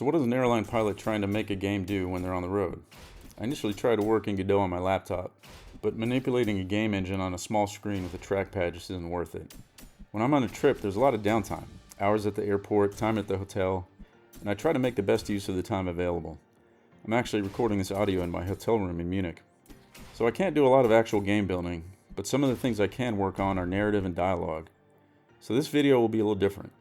So what does an airline pilot trying to make a game do when they're on the road? I initially tried to work in Godot on my laptop, but manipulating a game engine on a small screen with a trackpad just isn't worth it. When I'm on a trip, there's a lot of downtime, hours at the airport, time at the hotel, and I try to make the best use of the time available. I'm actually recording this audio in my hotel room in Munich. So I can't do a lot of actual game building, but some of the things I can work on are narrative and dialogue. So this video will be a little different.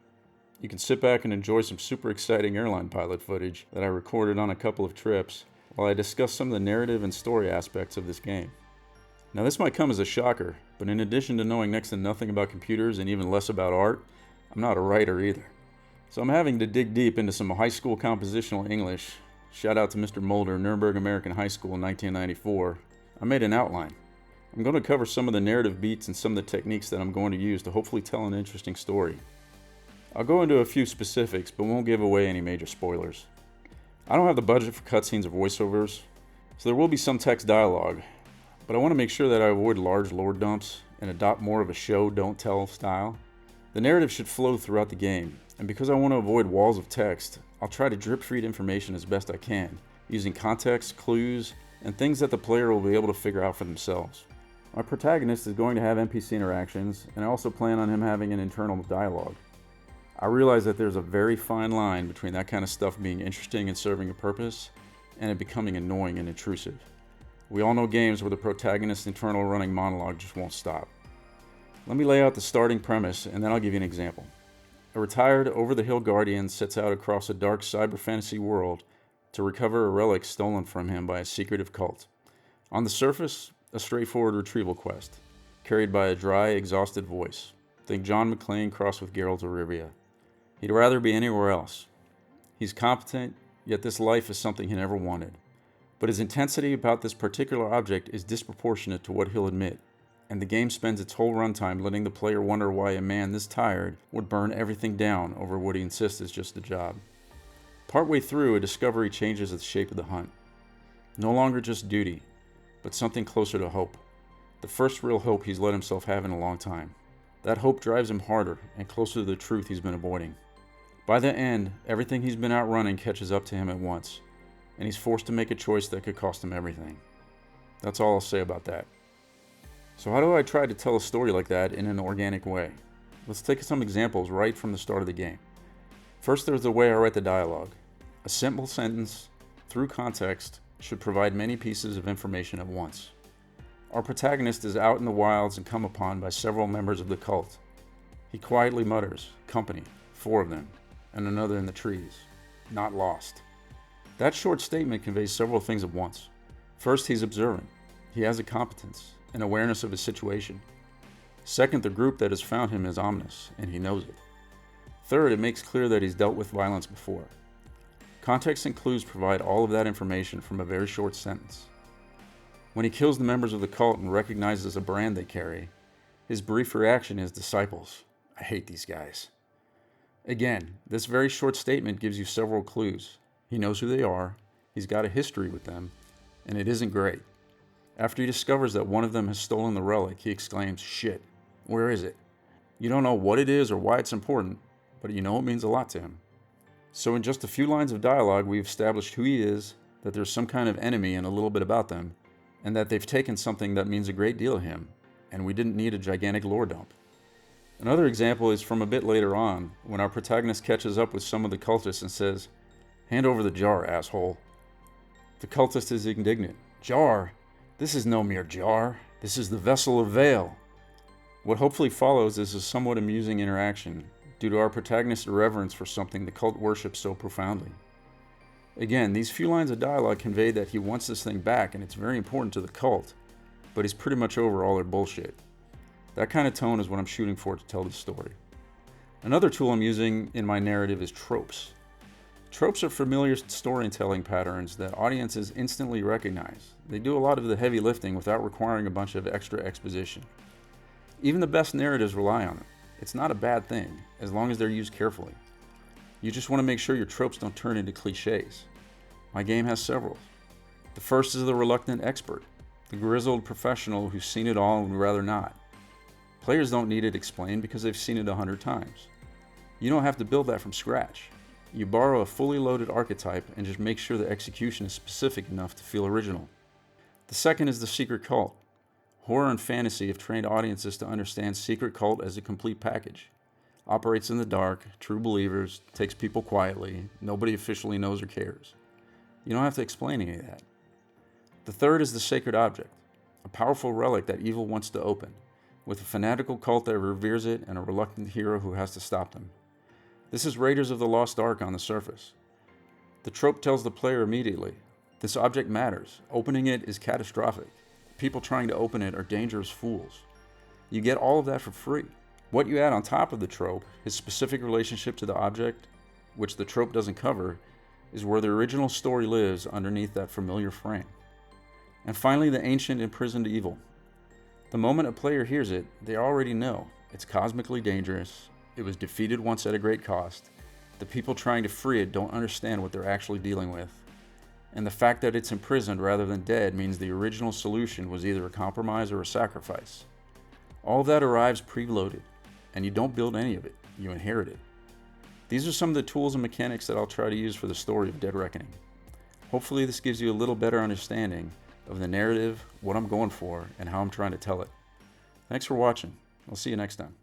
You can sit back and enjoy some super exciting airline pilot footage that I recorded on a couple of trips while I discuss some of the narrative and story aspects of this game. Now this might come as a shocker, but in addition to knowing next to nothing about computers and even less about art, I'm not a writer either. So I'm having to dig deep into some high school compositional English. Shout out to Mr. Mulder, Nuremberg American High School in 1994. I made an outline. I'm going to cover some of the narrative beats and some of the techniques that I'm going to use to hopefully tell an interesting story. I'll go into a few specifics, but won't give away any major spoilers. I don't have the budget for cutscenes or voiceovers, so there will be some text dialogue, but I want to make sure that I avoid large lore dumps and adopt more of a show, don't tell style. The narrative should flow throughout the game, and because I want to avoid walls of text, I'll try to drip feed information as best I can, using context, clues, and things that the player will be able to figure out for themselves. My protagonist is going to have NPC interactions, and I also plan on him having an internal dialogue. I realize that there's a very fine line between that kind of stuff being interesting and serving a purpose, and it becoming annoying and intrusive. We all know games where the protagonist's internal running monologue just won't stop. Let me lay out the starting premise, and then I'll give you an example. A retired over-the-hill guardian sets out across a dark cyber fantasy world to recover a relic stolen from him by a secretive cult. On the surface, a straightforward retrieval quest, carried by a dry, exhausted voice. Think John McClane crossed with Geralt of Rivia. He'd rather be anywhere else. He's competent, yet this life is something he never wanted. But his intensity about this particular object is disproportionate to what he'll admit, and the game spends its whole runtime letting the player wonder why a man this tired would burn everything down over what he insists is just a job. Partway through, a discovery changes the shape of the hunt. No longer just duty, but something closer to hope. The first real hope he's let himself have in a long time. That hope drives him harder and closer to the truth he's been avoiding. By the end, everything he's been outrunning catches up to him at once, and he's forced to make a choice that could cost him everything. That's all I'll say about that. So how do I try to tell a story like that in an organic way? Let's take some examples right from the start of the game. First, there's the way I write the dialogue. A simple sentence, through context, should provide many pieces of information at once. Our protagonist is out in the wilds and come upon by several members of the cult. He quietly mutters, "Company, 4 of them, and another in the trees. Not lost." That short statement conveys several things at once. First, he's observant. He has a competence, an awareness of his situation. Second, the group that has found him is ominous, and he knows it. Third, it makes clear that he's dealt with violence before. Context and clues provide all of that information from a very short sentence. When he kills the members of the cult and recognizes a brand they carry, his brief reaction is, "Disciples, I hate these guys." Again, this very short statement gives you several clues. He knows who they are, he's got a history with them, and it isn't great. After he discovers that one of them has stolen the relic, he exclaims, "Shit, where is it?" You don't know what it is or why it's important, but you know it means a lot to him. So in just a few lines of dialogue, we've established who he is, that there's some kind of enemy and a little bit about them, and that they've taken something that means a great deal to him, and we didn't need a gigantic lore dump. Another example is from a bit later on, when our protagonist catches up with some of the cultists and says, "Hand over the jar, asshole." The cultist is indignant. "Jar? This is no mere jar. This is the vessel of Vale." What hopefully follows is a somewhat amusing interaction, due to our protagonist's irreverence for something the cult worships so profoundly. Again, these few lines of dialogue convey that he wants this thing back and it's very important to the cult, but he's pretty much over all their bullshit. That kind of tone is what I'm shooting for to tell this story. Another tool I'm using in my narrative is tropes. Tropes are familiar storytelling patterns that audiences instantly recognize. They do a lot of the heavy lifting without requiring a bunch of extra exposition. Even the best narratives rely on it. It's not a bad thing, as long as they're used carefully. You just want to make sure your tropes don't turn into cliches. My game has several. The first is the reluctant expert, the grizzled professional who's seen it all and would rather not. Players don't need it explained because they've seen it 100 times. You don't have to build that from scratch. You borrow a fully loaded archetype and just make sure the execution is specific enough to feel original. The second is the secret cult. Horror and fantasy have trained audiences to understand secret cult as a complete package. Operates in the dark, true believers, takes people quietly, nobody officially knows or cares. You don't have to explain any of that. The third is the sacred object, a powerful relic that evil wants to open, with a fanatical cult that reveres it and a reluctant hero who has to stop them. This is Raiders of the Lost Ark on the surface. The trope tells the player immediately, this object matters. Opening it is catastrophic. People trying to open it are dangerous fools. You get all of that for free. What you add on top of the trope, his specific relationship to the object, which the trope doesn't cover, is where the original story lives underneath that familiar frame. And finally, the ancient imprisoned evil. The moment a player hears it, they already know it's cosmically dangerous. It was defeated once at a great cost. The people trying to free it don't understand what they're actually dealing with. And the fact that it's imprisoned rather than dead means the original solution was either a compromise or a sacrifice. All of that arrives preloaded, and you don't build any of it, you inherit it. These are some of the tools and mechanics that I'll try to use for the story of Dead Reckoning. Hopefully this gives you a little better understanding of the narrative, what I'm going for, and how I'm trying to tell it. Thanks for watching. I'll see you next time.